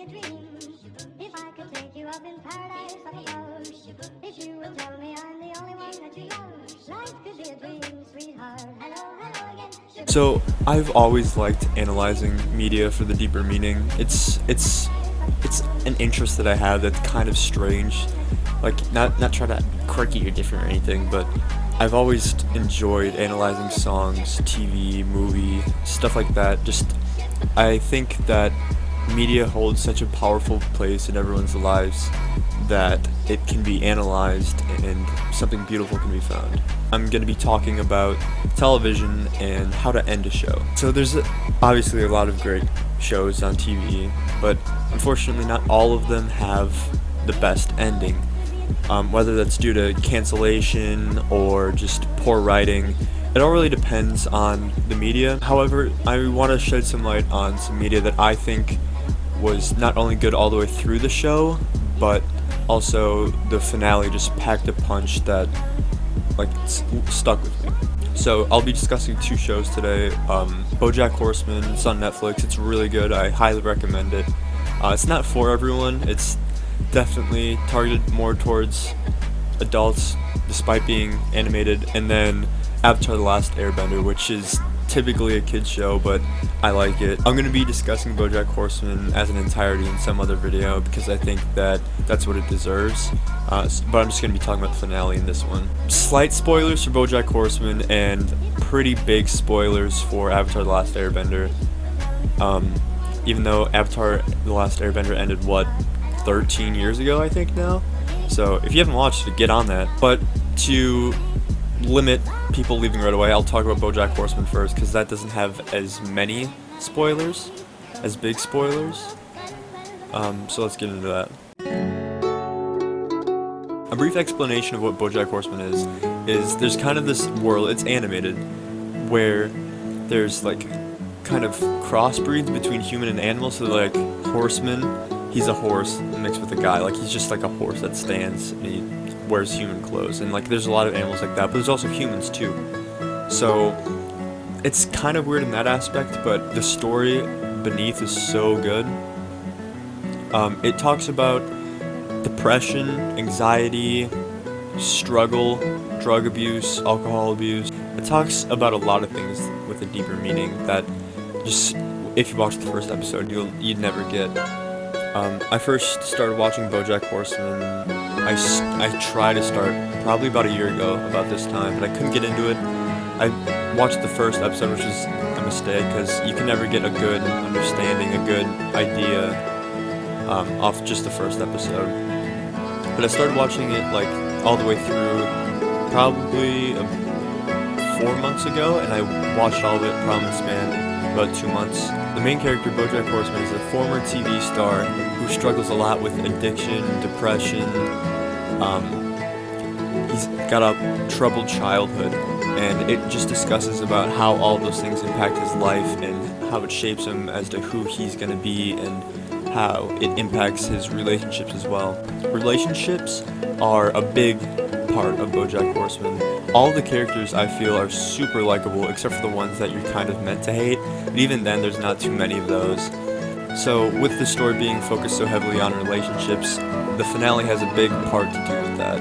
a dream. If I could take you up in paradise up above, if you would tell me I'm the only one that you love, life could be a dream, sweetheart. Hello, hello again. So I've always liked analyzing media for the deeper meaning. It's an interest that I have that's kind of strange. Like not try to be quirky or different or anything, but I've always enjoyed analyzing songs, TV, movie, stuff like that. Just I think that media holds such a powerful place in everyone's lives that it can be analyzed and something beautiful can be found. I'm going to be talking about television and how to end a show. So there's obviously a lot of great shows on TV, but unfortunately not all of them have the best ending. Whether that's due to cancellation or just poor writing, it all really depends on the media. However, I want to shed some light on some media that I think was not only good all the way through the show, but also the finale just packed a punch that stuck with me. So I'll be discussing two shows today. Bojack Horseman, it's on Netflix. It's really good. I highly recommend it. It's not for everyone. It's definitely targeted more towards adults despite being animated. And then Avatar: The Last Airbender, which is typically a kid's show, but I like it. I'm going to be discussing Bojack Horseman as an entirety in some other video because I think that that's what it deserves, but I'm just going to be talking about the finale in this one. Slight spoilers for Bojack Horseman and pretty big spoilers for Avatar: The Last Airbender, even though Avatar: The Last Airbender ended, 13 years ago, I think now? So if you haven't watched it, get on that. But to limit people leaving right away, I'll talk about Bojack Horseman first because that doesn't have as many spoilers as big spoilers. So let's get into that. A brief explanation of what Bojack Horseman is there's kind of this world, it's animated, where there's like kind of crossbreeds between human and animal. So like Horseman, he's a horse mixed with a guy. Like he's just like a horse that stands and he wears human clothes. And like there's a lot of animals like that, but there's also humans too. So it's kind of weird in that aspect, but the story beneath is so good. It talks about depression, anxiety, struggle, drug abuse, alcohol abuse. It talks about a lot of things with a deeper meaning that just, if you watch the first episode, you'd never get. I first started watching Bojack Horseman. I tried to start probably about a year ago about this time, but I couldn't get into it. I watched the first episode, which is a mistake because you can never get a good understanding, a good idea off just the first episode. But I started watching it like all the way through probably 4 months ago, and I watched all of it probably in the span of about 2 months. The main character, Bojack Horseman, is a former TV star who struggles a lot with addiction, depression. He's got a troubled childhood, and it just discusses about how all those things impact his life and how it shapes him as to who he's going to be and how it impacts his relationships as well. Relationships are a big part of Bojack Horseman. All the characters I feel are super likable except for the ones that you're kind of meant to hate, but even then there's not too many of those. So with the story being focused so heavily on relationships, the finale has a big part to do with that.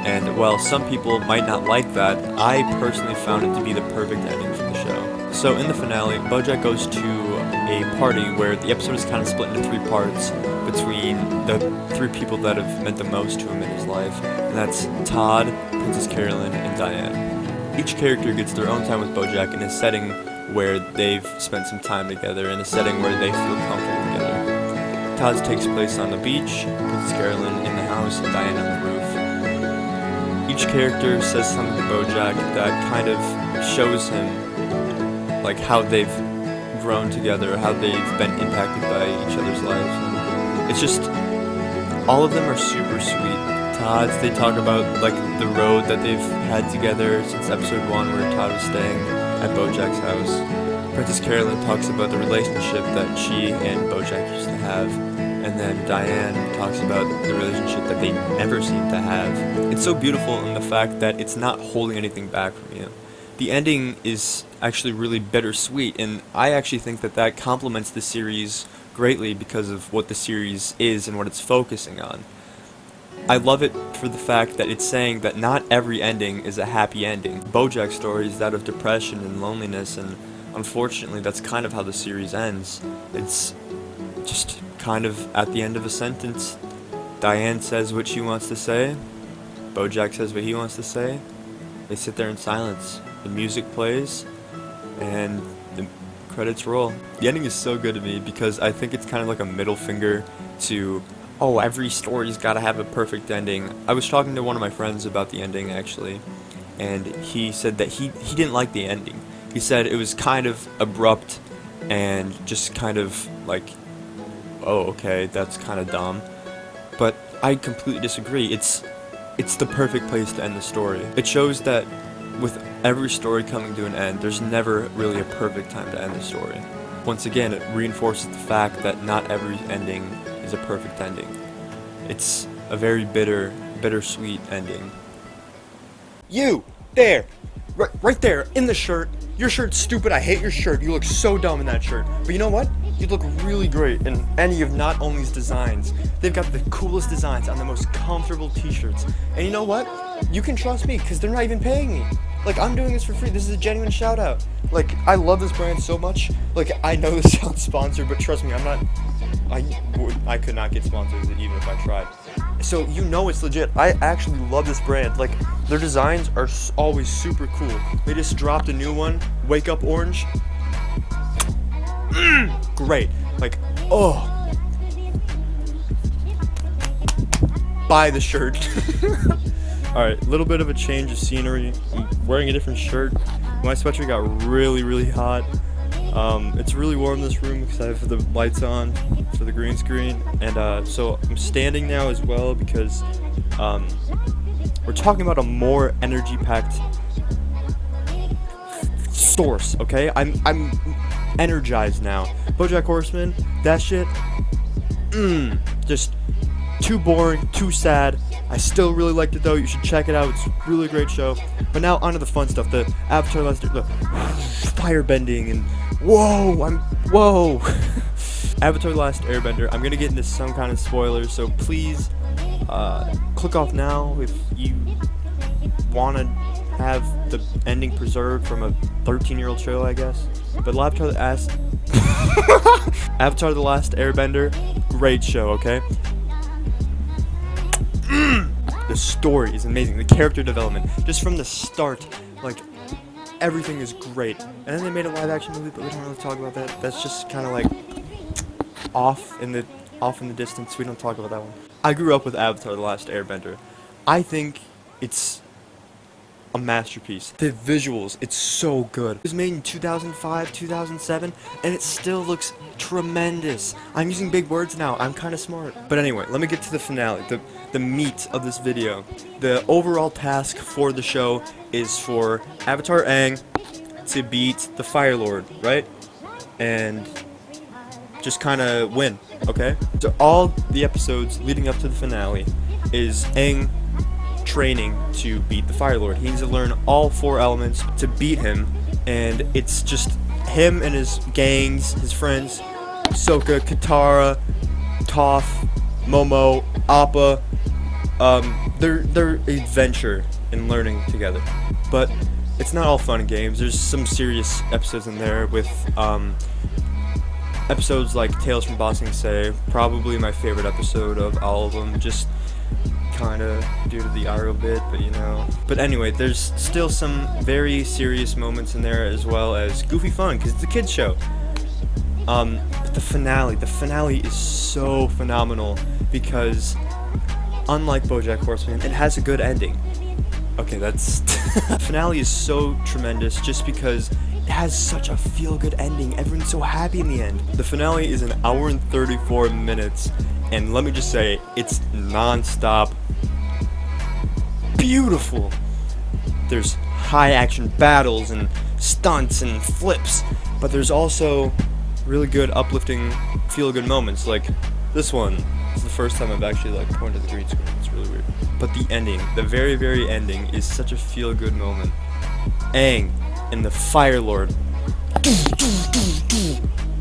And while some people might not like that, I personally found it to be the perfect ending for the show. So in the finale, Bojack goes to a party where the episode is kind of split into 3 parts between the 3 people that have meant the most to him in his life, and that's Todd, Princess Carolyn, and Diane. Each character gets their own time with Bojack in a setting where they've spent some time together, in a setting where they feel comfortable together. Todd's takes place on the beach, Princess Carolyn in the house, and Diane on the roof. Each character says something to Bojack that kind of shows him like how they've grown together, how they've been impacted by each other's lives. And it's just, all of them are super sweet. Todd's, they talk about like the road that they've had together since episode 1 where Todd was staying at Bojack's house. Princess Carolyn talks about the relationship that she and Bojack used to have. And then Diane talks about the relationship that they never seem to have. It's so beautiful in the fact that it's not holding anything back from you. The ending is actually really bittersweet, and I actually think that that complements the series greatly because of what the series is and what it's focusing on. I love it for the fact that it's saying that not every ending is a happy ending. Bojack's story is that of depression and loneliness, and unfortunately that's kind of how the series ends. It's just kind of at the end of a sentence. Diane says what she wants to say, Bojack says what he wants to say, they sit there in silence, the music plays, and the credits roll. The ending is so good to me because I think it's kind of like a middle finger to, oh, every story's gotta have a perfect ending. I was talking to one of my friends about the ending, actually, and he said that he didn't like the ending. He said it was kind of abrupt and just kind of like, oh, okay, that's kind of dumb. But I completely disagree. It's the perfect place to end the story. It shows that with every story coming to an end, there's never really a perfect time to end the story. Once again, it reinforces the fact that not every ending is a perfect ending. It's a very bittersweet ending. You! There! Right there, in the shirt. Your shirt's stupid, I hate your shirt. You look so dumb in that shirt. But you know what? You look really great in any of Not Only's designs. They've got the coolest designs on the most comfortable t-shirts. And you know what? You can trust me, because they're not even paying me. Like, I'm doing this for free. This is a genuine shout out. Like, I love this brand so much. Like, I know this sounds sponsored, but trust me, I could not get sponsors even if I tried. So you know it's legit. I actually love this brand. Like, their designs are always super cool. They just dropped a new one, Wake Up Orange. Great. Like, oh. Buy the shirt. Alright, a little bit of a change of scenery. I'm wearing a different shirt. My sweatshirt got really hot. It's really warm in this room because I have the lights on for the green screen. And so I'm standing now as well because we're talking about a more energy-packed source, okay? I'm energized now. Bojack Horseman, that shit, just too boring, too sad. I still really liked it though. You should check it out. It's a really great show. But now onto the fun stuff. The Avatar Last, the firebending and whoa. Avatar: The Last Airbender. I'm gonna get into some kind of spoilers, so please click off now if you wanna have the ending preserved from a 13-year-old show, I guess. But Avatar: The Last Airbender, great show, okay? The story is amazing. The character development, just from the start, like, everything is great. And then they made a live-action movie, but we don't really talk about that. That's just kind of like off in the distance. We don't talk about that one. I grew up with Avatar: The Last Airbender. I think it's a masterpiece. The visuals, it's so good. It was made in 2005, 2007, and it still looks tremendous. I'm using big words now. I'm kind of smart. But anyway, let me get to the finale, the meat of this video. The overall task for the show is for Avatar Aang to beat the Fire Lord, right? And just kind of win, okay? So all the episodes leading up to the finale is Aang training to beat the Fire Lord. He needs to learn all 4 elements to beat him, and it's just him and his gangs, his friends, Sokka, Katara, Toph, Momo, Appa, their adventure in learning together. But it's not all fun and games. There's some serious episodes in there with episodes like Tales from Ba Sing Se, probably my favorite episode of all of them, just kind of due to the Aro bit, but you know. But anyway, there's still some very serious moments in there as well as goofy fun, because it's a kids show. But the finale is so phenomenal because unlike Bojack Horseman, it has a good ending. Okay, that's the finale is so tremendous just because it has such a feel-good ending. Everyone's so happy in the end. The finale is 1 hour and 34 minutes, and let me just say, it's non-stop beautiful. There's high-action battles and stunts and flips, but there's also really good, uplifting, feel-good moments, like this one. It's the first time I've actually like pointed to the green screen. It's really weird. But the ending, the very, very ending, is such a feel-good moment. Aang and the Fire Lord,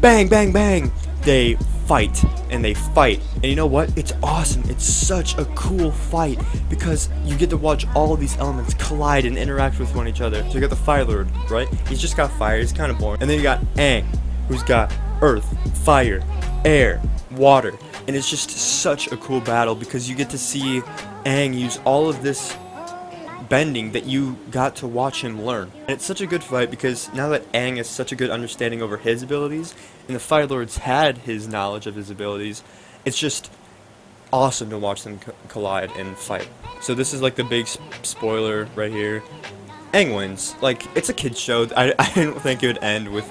bang, bang, bang. They fight and they fight, and you know what? It's awesome. It's such a cool fight because you get to watch all of these elements collide and interact with one each other. So you got the Fire Lord, right? He's just got fire. He's kind of boring. And then you got Aang, who's got earth, fire, air, water, and it's just such a cool battle because you get to see Aang use all of this bending that you got to watch him learn. And it's such a good fight because now that Aang has such a good understanding over his abilities and the Fire Lords had his knowledge of his abilities, it's just awesome to watch them collide and fight. So this is like the big spoiler right here. Aang wins. Like, it's a kid's show. I didn't think it would end with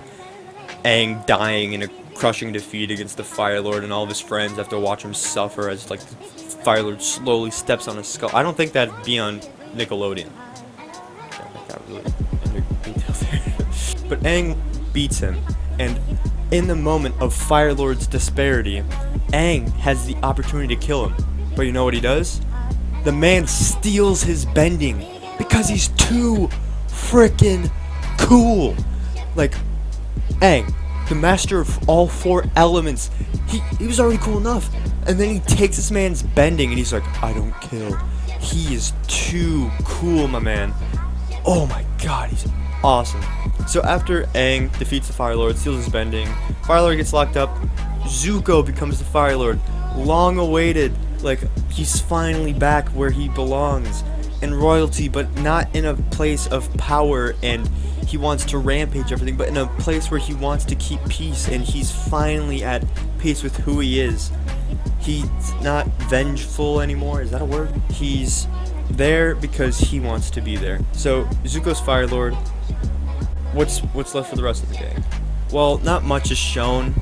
Aang dying in a crushing defeat against the Fire Lord and all of his friends have to watch him suffer as like the Fire Lord slowly steps on his skull. I don't think that'd be on Nickelodeon. I got really into detail there. But Aang beats him, and in the moment of Fire Lord's disparity, Aang has the opportunity to kill him. But you know what he does? The man steals his bending because he's too freaking cool. Like, Aang, the master of all 4 elements, he was already cool enough. And then he takes this man's bending and he's like, I don't kill. He is too cool, my man. Oh my god, he's awesome. So after Aang defeats the Fire Lord, steals his bending, Fire Lord gets locked up, Zuko becomes the Fire Lord. Long awaited, like, he's finally back where he belongs. In royalty, but not in a place of power and he wants to rampage everything, but in a place where he wants to keep peace, and he's finally at peace with who he is. He's not vengeful anymore. Is that a word? He's there because he wants to be there. So Zuko's Fire Lord. What's left for the rest of the gang? Well, not much is shown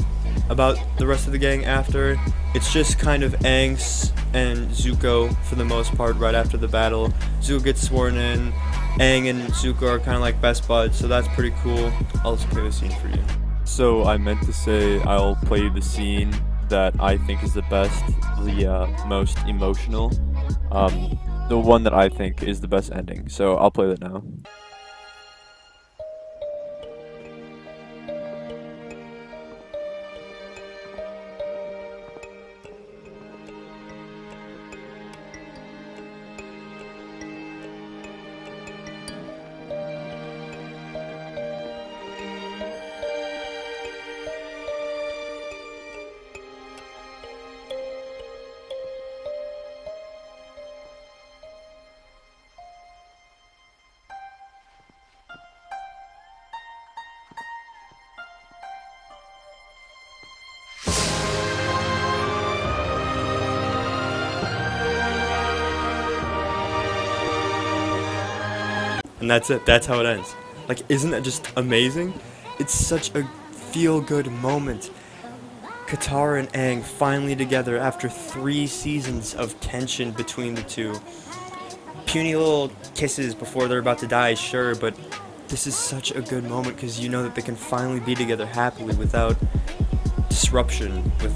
about the rest of the gang after. It's just kind of Aang and Zuko for the most part right after the battle. Zuko gets sworn in. Aang and Zuko are kind of like best buds, so that's pretty cool. I'll just play the scene for you. So I meant to say I'll play the scene that I think is the best, the most emotional, the one that I think is the best ending. So I'll play that now. And that's it. That's how it ends. Like, isn't that just amazing? It's such a feel-good moment. Katara and Aang finally together after 3 seasons of tension between the two. Puny little kisses before they're about to die, sure, but this is such a good moment because you know that they can finally be together happily without disruption with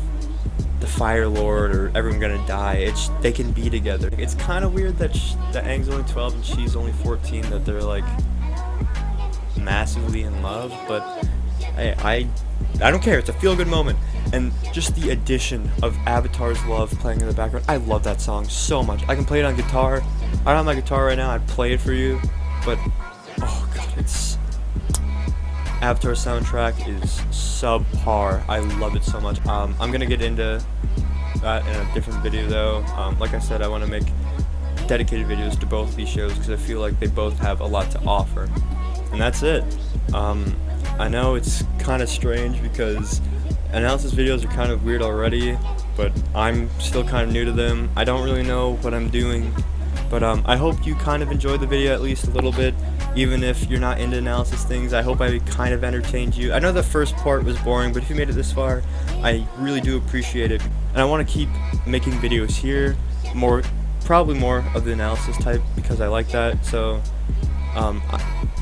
the Fire Lord or everyone gonna die. They can be together. It's kind of weird that that Aang's only 12 and she's only 14, that they're like massively in love, but I don't care. It's a feel-good moment. And just the addition of Avatar's Love playing in the background. I love that song so much. I can play it on guitar. I don't have my guitar right now. I'd play it for you, but oh god, it's Avatar soundtrack is subpar. I love it so much. I'm gonna get into that in a different video though. Like I said, I want to make dedicated videos to both of these shows because I feel like they both have a lot to offer. And that's it. I know it's kind of strange because analysis videos are kind of weird already, but I'm still kind of new to them. I don't really know what I'm doing, but I hope you kind of enjoyed the video at least a little bit. Even if you're not into analysis things, I hope I kind of entertained you. I know the first part was boring, but if you made it this far, I really do appreciate it. And I want to keep making videos here, probably more of the analysis type because I like that. So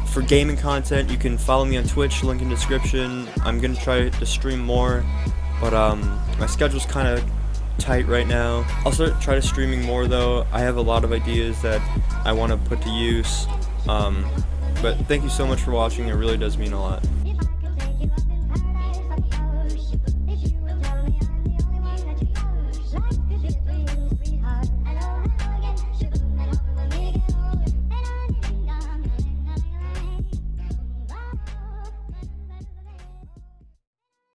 for gaming content, you can follow me on Twitch, link in the description. I'm going to try to stream more, but my schedule's kind of tight right now. I'll try to streaming more though. I have a lot of ideas that I want to put to use. But thank you so much for watching. It really does mean a lot. Life could be a dream,